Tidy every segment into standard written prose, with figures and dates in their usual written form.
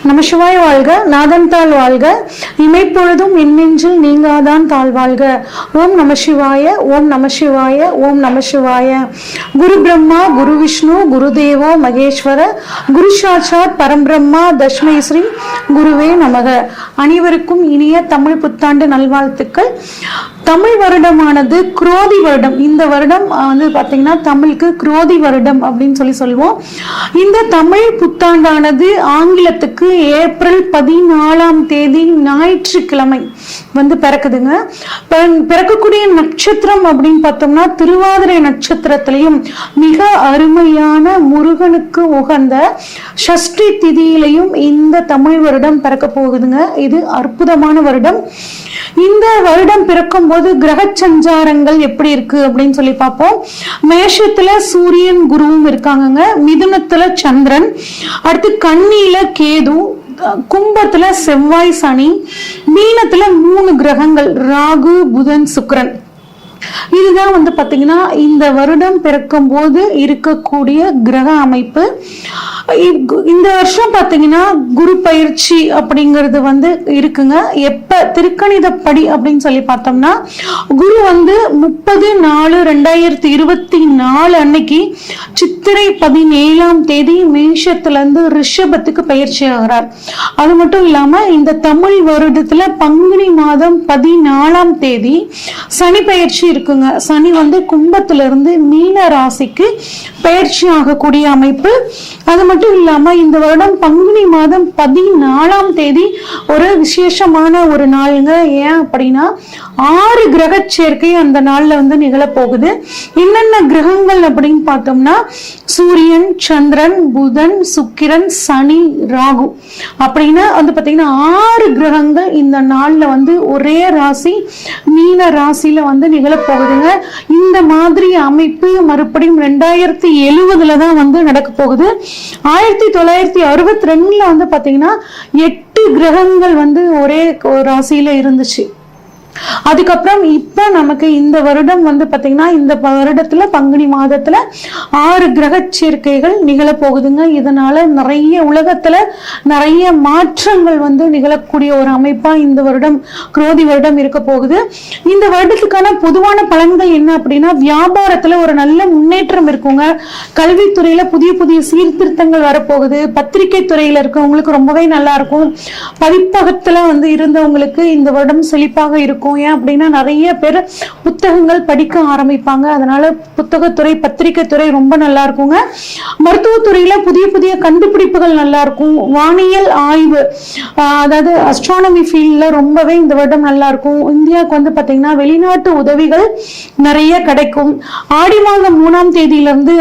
நமசிவாய வாழ்க, நாதன் தாள் வாழ்க, இமைப்பொழுதும் எண்ணெஞ்சில் நீங்காதான் தாழ் வாழ்க. ஓம் நமசிவாய, ஓம் நமசிவாய, ஓம் நமசிவாய. குரு பிரம்மா, குரு விஷ்ணு, குரு தேவோ மகேஸ்வர, குரு சாட்சாத் பரம்பிரம்மா, தஸ்மை ஸ்ரீ குருவே நமக. அனைவருக்கும் இனிய தமிழ் புத்தாண்டு நல்வாழ்த்துக்கள். தமிழ் வருடமானது குரோதி வருடம். இந்த வருடம் வந்து பாத்தீங்கன்னா தமிழுக்கு குரோதி வருடம் அப்படின்னு சொல்லுவோம். இந்த தமிழ் புத்தாண்டானது ஆங்கிலத்துக்கு ஏப்ரல் 14 ஞாயிற்றுக்கிழமை வந்து பிறக்குதுங்க. பிறக்கக்கூடிய நட்சத்திரம் அப்படின்னு பார்த்தோம்னா திருவாதிரை நட்சத்திரத்திலையும் மிக அருமையான முருகனுக்கு உகந்த சஷ்டி திதியிலையும் இந்த தமிழ் வருடம் பிறக்க போகுதுங்க. இது அற்புதமான வருடம். இந்த வருடம் பிறக்கும் போது கிரக சஞ்சாரங்கள் எப்படி இருக்கு அப்படின்னு சொல்லி பார்ப்போம். மேஷத்துல சூரியன் குருவும் இருக்காங்க, மிதுனத்துல சந்திரன், அடுத்து கன்னியில கேது, கும்பத்துல செவ்வாய் சனி, மீனத்துல 3 கிரகங்கள் ராகு புதன் சுக்கிரன். இதுதான் வந்து பாத்தீங்கன்னா இந்த வருடம் பிறக்கும் போது இருக்கக்கூடிய கிரக அமைப்பு. இந்த வருஷம் பாத்தீங்கன்னா குரு பயிற்சி அப்படிங்கிறது வந்து இருக்குங்க. எப்ப திருக்கணிதப்படி அப்படின்னு சொல்லி பார்த்தோம்னா குரு வந்து 30/4/2024 அன்னைக்கு சித்திரை 17 மேஷத்துல இருந்து ரிஷபத்துக்கு பயிற்சி ஆகிறார். அது மட்டும் இல்லாம இந்த தமிழ் வருடத்துல பங்குனி மாதம் 14 சனி பயிற்சி இருக்குங்க. சனி வந்து கும்பத்திலிருந்து மீன ராசிக்கு பயிற்சி ஆகக்கூடிய அமைப்பு. அது மட்டும் இல்லாம இந்த வருடம் பங்குனி மாதம் 14 ஒரு விசேஷமான ஒரு நாளுங்க. ஏன் அப்படின்னா 6 கிரக சேர்க்கை அந்த நாள்ல வந்து நிகழப்போகுது. என்னென்ன கிரகங்கள் அப்படின்னு பார்த்தோம்னா சூரியன், சந்திரன், புதன், சுக்கிரன், சனி, ராகு அப்படின்னு வந்து பாத்தீங்கன்னா 6 கிரகங்கள் இந்த நாள்ல வந்து ஒரே ராசி மீன ராசியில வந்து நிகழப்போகுதுங்க. இந்த மாதிரி அமைப்பு மறுபடியும் 2070 தான் வந்து நடக்க போகுது. 1962 வந்து பாத்தீங்கன்னா 8 கிரகங்கள் வந்து ஒரே ராசியில இருந்துச்சு. அதுக்கப்புறம் இப்ப நமக்கு இந்த வருடம் வந்து பாத்தீங்கன்னா இந்த வருடத்துல பங்குனி மாதத்துல 6 கிரக சேர்க்கைகள் நிகழ போகுதுங்க. இதனால நிறைய உலகத்துல நிறைய மாற்றங்கள் வந்து நிகழக்கூடிய ஒரு அமைப்பா இந்த வருடம் குரோதி வருடம் இருக்க போகுது. இந்த வருடத்துக்கான பொதுவான பலன்கள் என்ன அப்படின்னா வியாபாரத்துல ஒரு நல்ல முன்னேற்றம் இருக்குங்க. கல்வித்துறையில புதிய புதிய சீர்திருத்தங்கள் வரப்போகுது. பத்திரிகை துறையில இருக்கவங்களுக்கு ரொம்பவே நல்லா இருக்கும். பதிப்பகத்துல வந்து இருந்தவங்களுக்கு இந்த வருடம் செழிப்பாக இருக்கும். ஏன் அப்படின்னா நிறைய பேர் புத்தகங்கள் படிக்க ஆரம்பிப்பாங்க. அதனால புத்தகத்துறை பத்திரிகை துறை ரொம்ப நல்லா இருக்குங்க. மருத்துவத்துறையில புதிய புதிய கண்டுபிடிப்புகள் நல்லா இருக்கும். வானியல் ஆய்வு அதாவது அஸ்ட்ரானமி ஃபீல்ட்ல ரொம்பவே இந்த வருடம் நல்லா இருக்கும். இந்தியாவுக்கு வந்து பாத்தீங்கன்னா வெளிநாட்டு உதவிகள் நிறைய கிடைக்கும். ஆடி மாதம் 3ஆம் தேதியிலிருந்து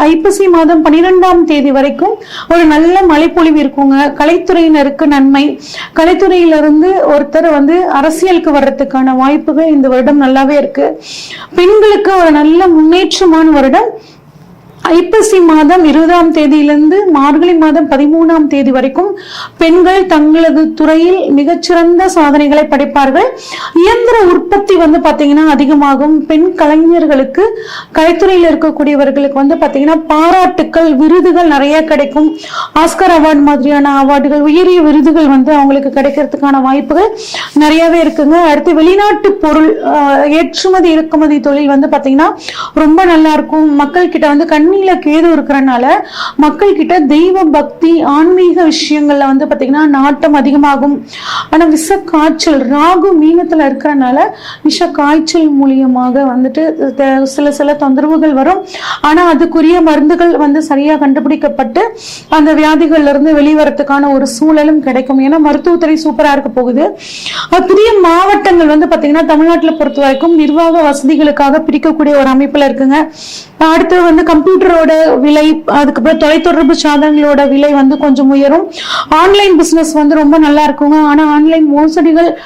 ஐப்பசி மாதம் 12ஆம் தேதி வரைக்கும் ஒரு நல்ல மழைப்பொழிவு இருக்குங்க. கலைத்துறையினருக்கு நன்மை. கலைத்துறையிலிருந்து ஒருத்தர் வந்து அரசியலுக்கு வர்றதுக்கான வாய்ப்புகள் இந்த வருடம் நல்லாவே இருக்கு. பெண்களுக்கு ஒரு நல்ல முன்னேற்றமான வருடம். ஐப்பசி மாதம் 20ஆம் தேதியிலிருந்து மார்கழி மாதம் 13ஆம் தேதி வரைக்கும் பெண்கள் தங்களது துறையில் மிகச்சிறந்த சாதனைகளை படைப்பார்கள். இயந்திர உற்பத்தி வந்து பாத்தீங்கன்னா அதிகமாகும். பெண் கலைஞர்களுக்கு கலைத்துறையில் இருக்கக்கூடியவர்களுக்கு வந்து பாத்தீங்கன்னா பாராட்டுக்கள் விருதுகள் நிறைய கிடைக்கும். ஆஸ்கர் அவார்டு மாதிரியான அவார்டுகள் உயரிய விருதுகள் வந்து அவங்களுக்கு கிடைக்கிறதுக்கான வாய்ப்புகள் நிறையவே இருக்குங்க. அடுத்து வெளிநாட்டு பொருள் ஏற்றுமதி இறக்குமதி தொழில் வந்து பாத்தீங்கன்னா ரொம்ப நல்லா இருக்கும். மக்கள் கிட்ட வந்து கண்ணில கேது இருக்கிறனால மக்கள் கிட்ட தெய்வ பக்தி ஆன்மீக விஷயங்கள்ல வந்து பாத்தீங்கன்னா நாட்டம் அதிகமாகும். ஆனா விஷ காய்ச்சல் ராகு மீனத்துல இருக்கிறனால விஷ காய்ச்சல் மூலியமாக வந்துட்டு சில தொந்தரவுகள் வரும். ஆனா அதுக்குரிய மருந்துகள் வந்து சரியா கண்டுபிடிக்கப்பட்டு அந்த வியாதிகள்ல இருந்து வெளிவரத்துக்கான ஒரு சூழலும் கிடைக்கும். ஏன்னா மருத்துவத்துறை சூப்பரா இருக்க போகுது. புதிய மாவட்டங்கள் வந்து பாத்தீங்கன்னா தமிழ்நாட்டுல பொறுத்த வரைக்கும் நிர்வாக வசதிகளுக்காக பிரிக்கக்கூடிய ஒரு அமைப்புல இருக்குங்க. அடுத்து வந்து கம்ப்யூட்டரோட விலை, அதுக்கப்புறம் தொலைத்தொடர்பு சாதனங்களோட விலை வந்து கொஞ்சம் உயரும். ஆன்லைன் பிசினஸ் வந்து ரொம்ப நல்லா இருக்குங்க. ஆனா ஆன்லைன் மோசடிகளும்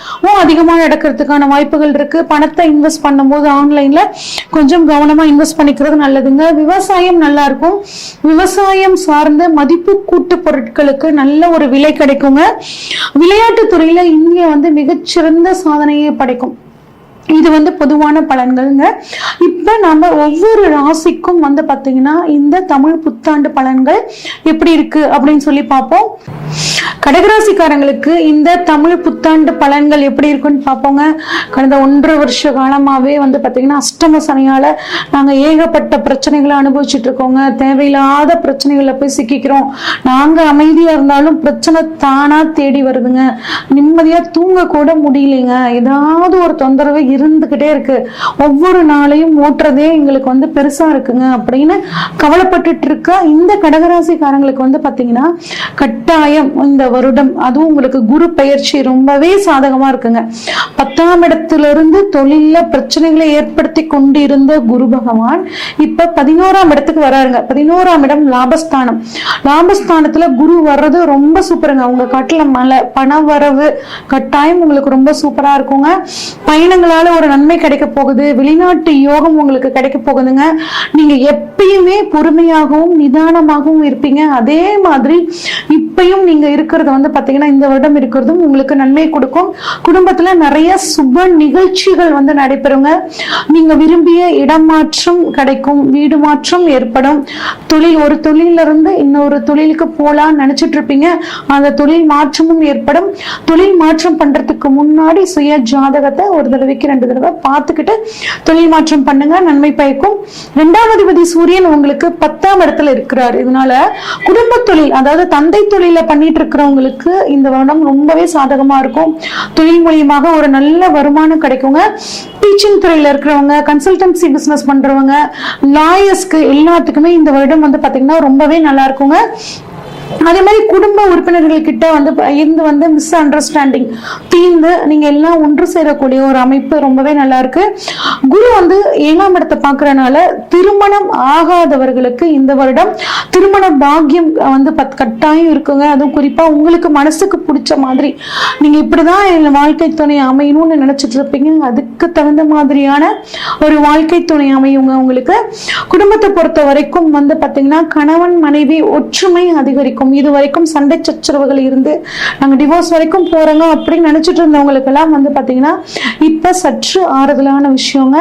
அதிகமா நடக்கிறதுக்கான வாய்ப்புகள் இருக்கு. பணத்தை இன்வெஸ்ட் பண்ணும்போது ஆன்லைன்ல கொஞ்சம் கவனமா இன்வெஸ்ட் பண்ணிக்கிறது நல்லதுங்க. விவசாயம் நல்லா இருக்கும். விவசாயம் சார்ந்த மதிப்பு கூட்டு பொருட்களுக்கு நல்ல ஒரு விலை கிடைக்குங்க. விளையாட்டு துறையில இந்தியா வந்து மிகச்சிறந்த சாதனையை படைக்கும். இது வந்து பொதுவான பலன்கள்ங்க. இப்ப நம்ம ஒவ்வொரு ராசிக்கும் வந்து பாத்தீங்கன்னா இந்த தமிழ் புத்தாண்டு பலன்கள் எப்படி இருக்கு அப்படின்னு சொல்லி பார்ப்போம். கடகராசிக்காரங்களுக்கு இந்த தமிழ் புத்தாண்டு பலன்கள் எப்படி இருக்குன்னு பார்ப்போங்க. கடந்த 1.5 வருஷ காலமாவே வந்து பாத்தீங்கன்னா அஷ்டம சனியால நாங்க ஏகப்பட்ட பிரச்சனைகளை அனுபவிச்சுட்டு இருக்கோங்க. தேவையில்லாத பிரச்சனைகளை போய் சிக்கிக்கிறோம். நாங்க அமைதியா இருந்தாலும் பிரச்சனை தானா தேடி வருதுங்க. நிம்மதியா தூங்க கூட முடியலைங்க. ஏதாவது ஒரு தொந்தரவு இருந்துகிட்டே இருக்கு. ஒவ்வொரு நாளையும் ஓட்டுறதே எங்களுக்கு வந்து பெருசா இருக்குங்க அப்படின்னு கவலைப்பட்டுட்டு இருக்க இந்த கடகராசிக்காரங்களுக்கு வந்து பாத்தீங்கன்னா கட்டாயம் இந்த வருடம் அதுவும் உங்களுக்கு குரு பெயர்ச்சி ரொம்பவே சாதகமா இருக்குங்க. 10ஆம் இடத்திலிருந்து தொழில பிரச்சனைகளை ஏற்படுத்தி கொண்டு இருந்த குரு பகவான் இப்ப 11ஆம் இடத்துக்கு வராருங்க. 11ஆம் இடம் லாபஸ்தானம். லாபஸ்தானத்துல குரு வர்றது ரொம்ப சூப்பருங்க. உங்க காட்டுல பண வரவு கட்டாயம் உங்களுக்கு ரொம்ப சூப்பரா இருக்குங்க. பயணங்களால ஒரு நன்மை கிடைக்க போகுது. வெளிநாட்டு யோகம் உங்களுக்கு கிடைக்க போகுதுங்க. நீங்க எப்பயுமே பொறுமையாகவும் நிதானமாகவும் இருப்பீங்க. அதே மாதிரி இப்பயும் நீங்க இருக்கிறது வந்து பாத்தீங்கன்னா இந்த வருடம் இருக்கிறதும் உங்களுக்கு நன்மை கொடுக்கும். குடும்பத்துல நிறைய சுப நிகழ்ச்சிகள் வந்து நடைபெறுங்க. நீங்க விரும்பிய இடமாற்றம் கிடைக்கும். வீடு மாற்றம் ஏற்படும். ஒரு தொழில இருந்து இன்னொரு தொழிலுக்கு போலான்னு நினைச்சிட்டு இருப்பீங்க. அந்த தொழில் மாற்றமும் ஏற்படும். தொழில் மாற்றம் பண்றதுக்கு முன்னாடி சுய ஜாதகத்தை ஒரு தடவைக்கு 2 தடவை பார்த்துக்கிட்டு தொழில் மாற்றம் பண்ணுங்க. நன்மை பயக்கும். 2ஆம் அதிபதி சூரியன் உங்களுக்கு 10ஆம் இடத்துல இருக்கிறார். இதனால குடும்ப தொழில் அதாவது தந்தை தொழில பண்ணிட்டு இருக்கிறவங்களுக்கு இந்த வருடம் ரொம்பவே சாதகமா இருக்கும். தொழில் மூலியமாக ஒரு நல்ல வருமானம் கிடைக்குங்க. டீச்சிங் துறையில இருக்கிறவங்க, கன்சல்டன்சி பிசினஸ் பண்றவங்க, லாயர்ஸ்க்கு எல்லாத்துக்குமே இந்த வருடம் வந்து பாத்தீங்கன்னா ரொம்பவே நல்லா இருக்குங்க. அதே மாதிரி குடும்ப உறுப்பினர்கள் கிட்ட வந்து மிஸ் அண்டர்ஸ்டாண்டிங் தீர்ந்து நீங்க எல்லாம் ஒன்று சேரக்கூடிய ஒரு அமைப்பு ரொம்பவே நல்லா இருக்கு. குரு வந்து 7ஆம் இடத்தை பாக்குறதுனால திருமணம் ஆகாதவர்களுக்கு இந்த வருடம் திருமண பாக்கியம் வந்து கட்டாயம் இருக்குங்க. அதுவும் குறிப்பா உங்களுக்கு மனசுக்கு பிடிச்ச மாதிரி நீங்க இப்படிதான் என் வாழ்க்கை துணை அமையணும்னு நினைச்சிட்டு இருப்பீங்க. அதுக்கு தகுந்த மாதிரியான ஒரு வாழ்க்கை துணை அமையுங்க உங்களுக்கு. குடும்பத்தை பொறுத்த வரைக்கும் வந்து பாத்தீங்கன்னா கணவன் மனைவி ஒற்றுமை அதிகரிக்கும். இது வரைக்கும் சண்டை சச்சரவுகள் இருந்து நாங்க டிவோர்ஸ் வரைக்கும் போறோங்க அப்படின்னு நினைச்சிட்டு இருந்தவங்களுக்கு எல்லாம் வந்து பாத்தீங்கன்னா இப்ப சற்று ஆறுதலான விஷயங்க.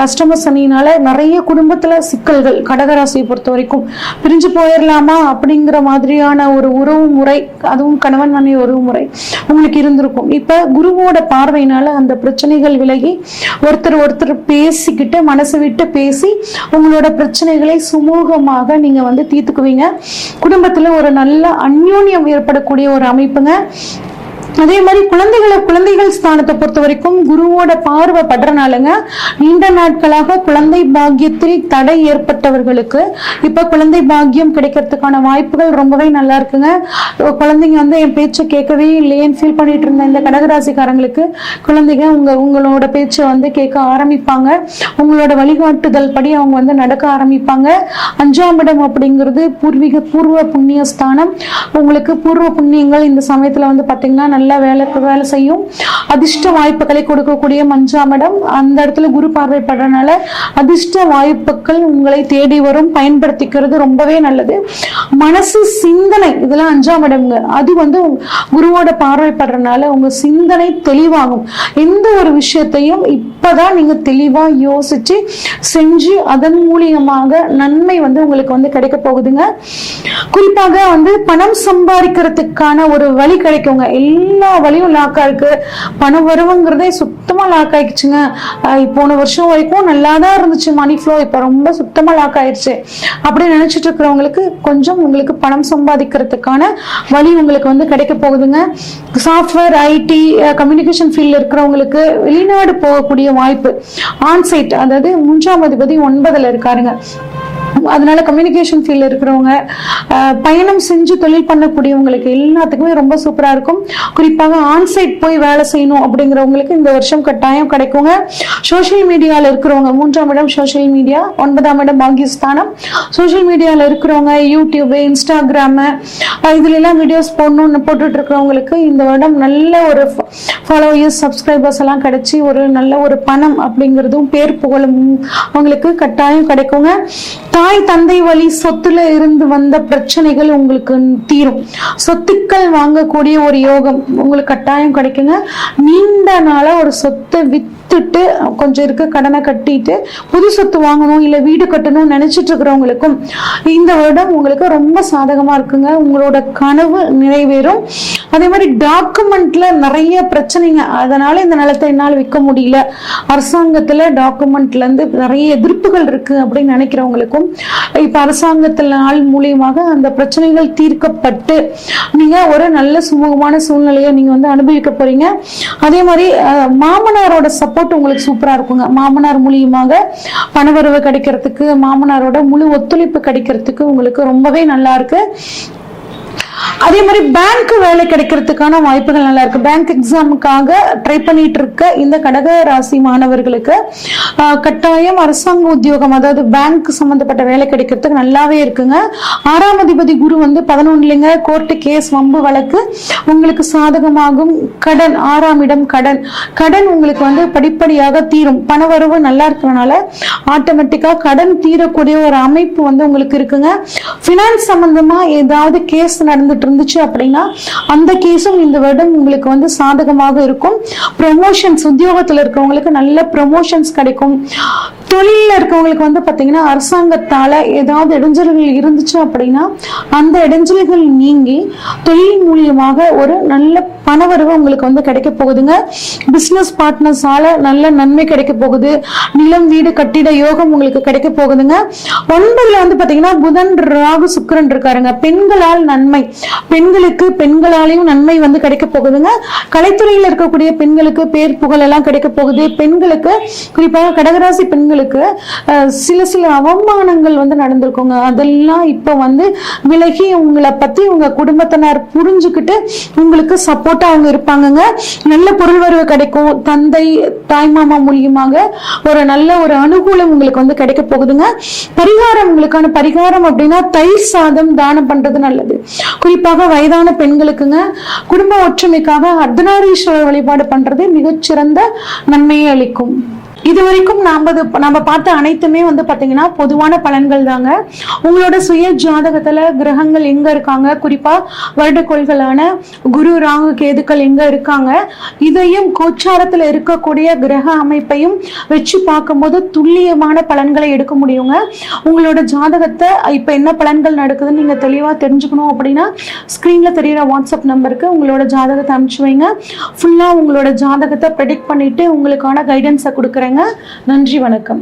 அஷ்டம சனியினால நிறைய குடும்பத்துல சிக்கல்கள் கடகராசியை பொறுத்த வரைக்கும் பிரிஞ்சு போயிடலாமா அப்படிங்கிற மாதிரியான ஒரு உறவு முறை, அதுவும் கணவன் மனைவி உறவு முறை உங்களுக்கு இருந்திருக்கும். இப்ப குருவோட பார்வையினால அந்த பிரச்சனைகள் விலகி ஒருத்தர் பேசிக்கிட்டு மனசு விட்டு பேசி உங்களோட பிரச்சனைகளை சுமூகமாக நீங்க வந்து தீர்த்துக்குவீங்க. குடும்பத்துல ஒரு நல்ல அந்யோன்யம் ஏற்படக்கூடிய ஒரு அமைப்புங்க. அதே மாதிரி குழந்தைகள் ஸ்தானத்தை பொறுத்த வரைக்கும் குருவோட பார்வை படுறனாலங்க நீண்ட நாட்களாக குழந்தை பாக்கியத்தில் தடை ஏற்பட்டவர்களுக்கு இப்ப குழந்தை பாக்கியம் கிடைக்கிறதுக்கான வாய்ப்புகள் ரொம்பவே நல்லா இருக்குங்க. குழந்தைங்க வந்து என் பேச்சை கேட்கவே இல்லையேன்னு ஃபீல் பண்ணிட்டு இருந்த இந்த கடகராசிக்காரங்களுக்கு குழந்தைங்க உங்களோட பேச்சை வந்து கேட்க ஆரம்பிப்பாங்க. உங்களோட வழிகாட்டுதல் படி அவங்க வந்து நடக்க ஆரம்பிப்பாங்க. 5ஆம் இடம் அப்படிங்கிறது பூர்வ புண்ணிய ஸ்தானம். உங்களுக்கு பூர்வ புண்ணியங்கள் இந்த சமயத்துல வந்து பாத்தீங்கன்னா நல்ல வேலை செய்யும். அதிர்ஷ்ட வாய்ப்புகளை கொடுக்கக்கூடிய 5ஆம் இடம். அந்த இடத்துல குரு பார்வைப்படுறதுனால அதிர்ஷ்ட வாய்ப்புகள் உங்களை தேடி வரும். பயன்படுத்திக்கிறது ரொம்பவே நல்லது. மனசு சிந்தனை இதெல்லாம் 5ஆம் இடம்ங்க. அது வந்து குருவோட பார்வைப்படுறதுனால உங்க சிந்தனை தெளிவாகும். எந்த ஒரு விஷயத்தையும் இப்பதான் நீங்க தெளிவா யோசிச்சு செஞ்சு அதன் மூலியமாக நன்மை வந்து உங்களுக்கு வந்து கிடைக்க போகுதுங்க. குறிப்பாக வந்து பணம் சம்பாதிக்கிறதுக்கான ஒரு வழி கிடைக்குங்க. எல்லா வழியும் லாக்கா இருக்கு. பணம் வருவங்கிறதே சுத்தமா லாக் ஆயிடுச்சுங்க. போன வருஷம் வரைக்கும் நல்லாதான் இருந்துச்சு மணி ஃப்ளோ, இப்ப ரொம்ப சுத்தமா லாக் ஆயிடுச்சு அப்படின்னு நினைச்சிட்டு இருக்கிறவங்களுக்கு கொஞ்சம் உங்களுக்கு பணம் சம்பாதிக்கிறதுக்கான வழி உங்களுக்கு வந்து கிடைக்க போகுதுங்க. சாஃப்ட்வேர், ஐடி, கம்யூனிகேஷன் ஃபீல்ட்ல இருக்கிறவங்களுக்கு வெளிநாடு போகக்கூடிய வாய்ப்பு. ஆன்சைட் அதாவது 3ஆம் அதிபதி 9ல இருக்காருங்க. அதனால கம்யூனிகேஷன் ஃபீல்ட்ல இருக்கிறவங்க பயணம் செஞ்சு தொழில் பண்ணக்கூடியவங்களுக்கு எல்லாத்துக்குமே ரொம்ப சூப்பரா இருக்கும். குறிப்பாக ஆன்சைட் போய் வேலை செய்யணும் அப்படிங்கிறவங்களுக்கு இந்த வருஷம் கட்டாயம் கிடைக்குங்க. சோசியல் மீடியால இருக்கிறவங்க 3ஆம் இடம் சோசியல் மீடியா, 9ஆம் இடம் பாகிஸ்தானம். சோசியல் மீடியால இருக்கிறவங்க யூடியூப், இன்ஸ்டாகிராம் இதுல எல்லாம் வீடியோஸ் போட்டுட்டு இருக்கிறவங்களுக்கு இந்த வருடம் நல்ல ஒரு ஃபாலோவர்ஸ், சப்ஸ்கிரைபர்ஸ் எல்லாம் கிடைச்சி ஒரு நல்ல ஒரு பணம் அப்படிங்கிறதும் பேர் புகழும் அவங்களுக்கு கட்டாயம் கிடைக்குங்க. தாய் தந்தை வழி சொத்துல இருந்து வந்த பிரச்சனைகள் உங்களுக்கு தீரும். சொத்துக்கள் வாங்கக்கூடிய ஒரு யோகம் உங்களுக்கு கட்டாயம் கிடைக்குங்க. நீண்ட நாளா ஒரு சொத்தை வித்துட்டு கொஞ்சம் இருக்க கடனை கட்டிட்டு புது சொத்து வாங்கணும் இல்ல வீடு கட்டணும்னு நினைச்சிட்டு இருக்கிறவங்களுக்கும் இந்த வருடம் உங்களுக்கு ரொம்ப சாதகமா இருக்குங்க. உங்களோட கனவு நிறைவேறும். அதே மாதிரி டாக்குமெண்ட்ல நிறைய பிரச்சனைங்க, அதனால இந்த நிலத்தை என்னால் விற்க முடியல, அரசாங்கத்துல டாக்குமெண்ட்ல இருந்து நிறைய எதிர்ப்புகள் இருக்கு அப்படின்னு நினைக்கிறவங்களுக்கும் இப்ப அரசாங்கத்தினால் மூலியமாக அந்த பிரச்சனைகள் தீர்க்கப்பட்டு நீங்க ஒரு நல்ல சுமூகமான சூழ்நிலையை நீங்க வந்து அனுபவிக்க போறீங்க. அதே மாதிரி மாமனாரோட சப்போர்ட் உங்களுக்கு சூப்பரா இருக்குங்க. மாமனார் மூலியமாக பணவரவு கிடைக்கிறதுக்கு, மாமனாரோட முழு ஒத்துழைப்பு கிடைக்கிறதுக்கு உங்களுக்கு ரொம்பவே நல்லா இருக்கு. அதே மாதிரி பேங்க் வேலை கிடைக்கிறதுக்கான வாய்ப்புகள் நல்லா இருக்கு. பேங்க் எக்ஸாமுக்காக ட்ரை பண்ணிட்டு இருக்க இந்த கடக ராசி மாணவர்களுக்கு கட்டாயம் அரசாங்க உத்தியோகம், அதாவது பேங்க் சம்பந்தப்பட்ட வேலை கிடைக்கிறதுக்கு நல்லாவே இருக்குங்க. 6ஆம் அதிபதி குரு வந்து 11ங்க கோர்ட்டு கேஸ் வம்பு வழக்கு உங்களுக்கு சாதகமாகும். கடன் 6ஆம் இடம் கடன் உங்களுக்கு வந்து படிப்படியாக தீரும். பணவரவு நல்லா இருக்கிறதுனால ஆட்டோமேட்டிக்கா கடன் தீரக்கூடிய ஒரு அமைப்பு வந்து உங்களுக்கு இருக்குங்க. பினான்ஸ் சம்பந்தமா ஏதாவது கேஸ் நடந்துட்டு இருந்துச்சு அப்படின்னா அந்த கேஸும் இந்த வருடம் உங்களுக்கு வந்து சாதகமாக இருக்கும். ப்ரமோஷன்ஸ், உத்தியோகத்தில் இருக்கவங்களுக்கு நல்ல ப்ரமோஷன்ஸ் கிடைக்கும். தொழில இருக்கவங்களுக்கு வந்து பாத்தீங்கன்னா அரசாங்கத்தால ஏதாவது இடைஞ்சல்கள் இருந்துச்சு அப்படின்னா அந்த இடைஞ்சல்கள் நீங்கி தொழில் மூலியமாக ஒரு நல்ல பணவரவு உங்களுக்கு வந்து கிடைக்க போகுதுங்க. பிசினஸ் பார்ட்னர்ஸால நல்ல நன்மை கிடைக்க போகுது. நிலம் வீடு கட்டிட யோகம் உங்களுக்கு கிடைக்க போகுதுங்க. 9ல வந்து பாத்தீங்கன்னா புதன் ராகு சுக்கிரன் இருக்காருங்க. பெண்களால் நன்மை, பெண்களுக்கு பெண்களாலையும் நன்மை வந்து கிடைக்க போகுதுங்க. கலைத்துறையில் இருக்கக்கூடிய பெண்களுக்கு பேர் புகழ் எல்லாம் கிடைக்க போகுது. பெண்களுக்கு குறிப்பாக கடகராசி பெண்களுக்கு சில அவமானங்கள் வந்து நடந்திருக்குங்க. அதெல்லாம் இப்ப வந்து விலகி உங்களை பத்தி உங்க குடும்பத்தினர் புரிஞ்சுக்கிட்டு உங்களுக்கு சப்போர்ட் அவங்க இருப்பாங்க. நல்ல பொருள் வரவு கிடைக்கும். தந்தை தாய்மாமா மூலியமாக ஒரு நல்ல ஒரு அனுகூலம் உங்களுக்கு வந்து கிடைக்க போகுதுங்க. பரிகாரம், உங்களுக்கான பரிகாரம் அப்படின்னா தயிர் சாதம் தானம் பண்றது நல்லது. குறிப்பாக வயதான பெண்களுக்குங்க குடும்ப ஒற்றுமைக்காக அர்த்தநாரீஸ்வரர் வழிபாடு பண்றது மிகச்சிறந்த நன்மையை அளிக்கும். இதுவரைக்கும் நாம பார்த்த அனைத்துமே வந்து பாத்தீங்கன்னா பொதுவான பலன்கள் தாங்க. உங்களோட சுய ஜாதகத்துல கிரகங்கள் எங்க இருக்காங்க, குறிப்பா வருடக்கோள்களான குரு ராகு கேதுக்கள் எங்க இருக்காங்க, இதையும் கோச்சாரத்துல இருக்கக்கூடிய கிரக அமைப்பையும் வச்சு பார்க்கும்போது துல்லியமான பலன்களை எடுக்க முடியுங்க. உங்களோட ஜாதகத்தை இப்ப என்ன பலன்கள் நடக்குதுன்னு நீங்க தெளிவா தெரிஞ்சுக்கணும் அப்படின்னா ஸ்கிரீன்ல தெரியுற வாட்ஸ்அப் நம்பருக்கு உங்களோட ஜாதகத்தை அனுப்பிச்சு வைங்க. ஃபுல்லா உங்களோட ஜாதகத்தை ப்ரெடிக்ட் பண்ணிட்டு உங்களுக்கான கைடன்ஸை கொடுக்குறேன். நன்றி, வணக்கம்.